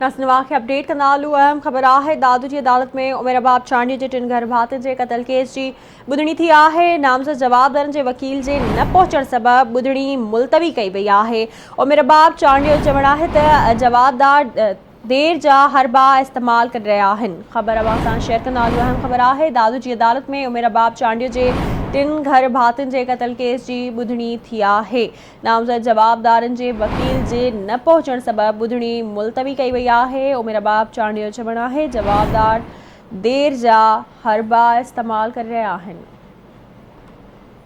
नाज़रीन खे अपडेट कंदा हलूं। अहम ख़बर आहे दादू जी अदालत में उमेर बाब चांडिया जे 3 घर भातियुनि जे क़त्ल केस जी ॿुधणी थी आहे। नामज़द जवाबदारनि जे वकील जे न पहुचण सबबि ॿुधणी मुलतवी कई वई आहे। उमेर बाब चांडिया जो चवणु आहे त जवाबदार देर जा हरबा इस्तेमाल कर रहा आहिनि। ख़बर अवां सां शेयर कंदा हलूं। अहम ख़बर आहे दादू जी अदालत में उमेर बाब चांडिया जे 3 घर भातियुनि जे क़त्ल केस जी ॿुधणी थी आहे। नामज़द जवाबदारनि जे वकील जे न पहुचण सबबि ॿुधणी मुलतवी कई वई आहे। उमेर बाब चांडिया जो चवणु आहे जवाबदार देर जा हरबा इस्तेमाल कर रहा आहिनि।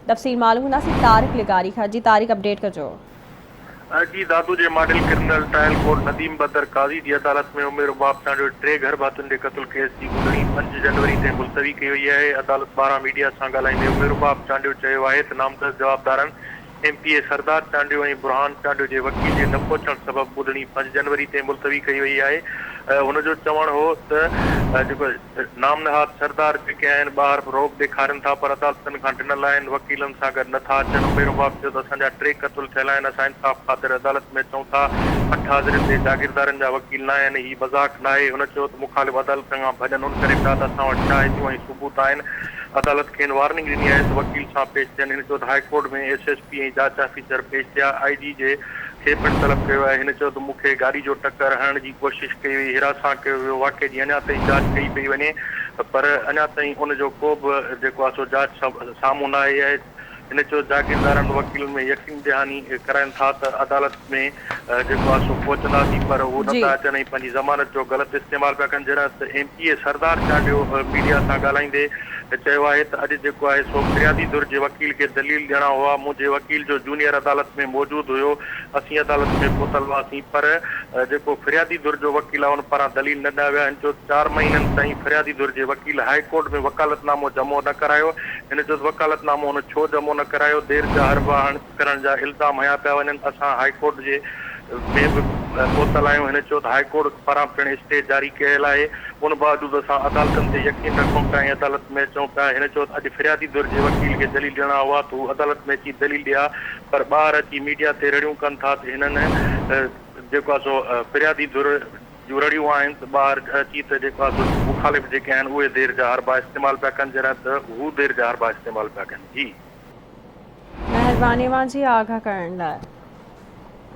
तफ़सील मालूम कंदासीं तारिक लिगारी खां। जी तारिक अपडेट कजो। जी दादू जे model criminal trial court Nadeem Badar Qazi की अदालत में उमेर बाब चांडिया 3 घर भातियुनि जे क़त्ल केस की ॿुधणी 5 जनवरी ते मुलतवी कई वई आहे। अदालत पारां मीडिया सां ॻाल्हाईंदे उमेर बाब चांडिया चयो आहे त नामज़द जवाबदारनि MPA सरदार चांडियो ऐं बुरहान चांडियो जे वकील जे न पहुचण सबबि ॿुधणी 5 जनवरी ते मुलतवी कई वई आहे। हुनजो चवणु हो त जेको नाम नहाद सरदार जेके आहिनि ॿाहिरि रोब ॾेखारनि था पर अदालतनि खां ॾिनल आहिनि, वकीलनि सां गॾु नथा अचनि। उमेर बाब चयो त असांजा 3 क़त्ल थियल आहिनि, असां इंसाफ़ ख़ातिर अदालत में चऊं था। 8 हाज़िरनि जे जागीरदारनि जा वकील न आहिनि, हीउ मज़ाक़ न आहे। हुन चयो त मुख़ालिफ़ अदालत खां भॼन उन करे पिया त असां वटि शाहिदियूं ऐं सबूत आहिनि। अदालत खे वार्निंग ॾिनी आहे त वकील सां पेश थियनि। हिन चयो त हाई कोर्ट में SSP ऐं जांच ऑफिसर पेश थिया। IG जे खे पिणु तलब कयो आहे। हिन चयो त मूंखे गाॾी जो टक्कर हणण जी कोशिशि कई वई, हिरासां कयो वियो। वाक़े जी अञा ताईं जांच कई पई वञे पर अञा ताईं उनजो को बि जेको आहे सो जांच साम्हूं न आई आहे। हिन चयो जागीरदारनि वकीलनि में यकीन दहानी कराइनि था त अदालत में जेको आहे सो पहुचंदासीं पर उहो जी नथा अचनि ऐं पंहिंजी ज़मानत जो ग़लति इस्तेमालु पिया कनि। जॾहिं त MPA सरदार चांडियो मीडिया सां ॻाल्हाईंदे चयो आहे त अॼु जेको आहे सो फिरियादी धुर जे वकील खे दलील ॾियणा हुआ। मुंहिंजे वकील जो जूनियर अदालत में मौजूदु हुयो, असीं अदालत में पहुतल हुआसीं पर जेको फिरियादी धुर जो वकील आहे उन पारां दलील न ॾिना विया। हिन चयो 4 महीननि ताईं फिरियादी धुर जे वकील हाई कोर्ट में वकालतनामो जमो न करायो। हिन चयो त वकालतनामो हुन छो जमो न करायो, देर जा हरबा करण जा इल्ज़ाम हया पिया वञनि। असां हाई कोर्ट जे में बि पहुतल आहियूं। हिन चयो त हाई कोर्ट पारां पिणु स्टे जारी कयल आहे। उन बावजूदि असां अदालतनि ते यकीन रखूं पिया ऐं अदालत में अचूं पिया। हिन चयो त अॼु फिरियादी धुर जे वकील खे दलील ॾियणा हुआ त हू अदालत में अची दलील ॾिया पर ॿाहिरि अची मीडिया ते रड़ियूं कनि था त हिननि जेको आहे सो फिरियादी धुर जूं रड़ियूं आहिनि त ॿाहिरि अची त जेको आहे सो मुख़ालिफ़ जेके आहिनि उहे देर जा हरबा इस्तेमालु पिया कनि, जॾहिं त हू देर जा हरबा इस्तेमालु पिया कनि। जी महिरबानी जी आगाह करण लाइ।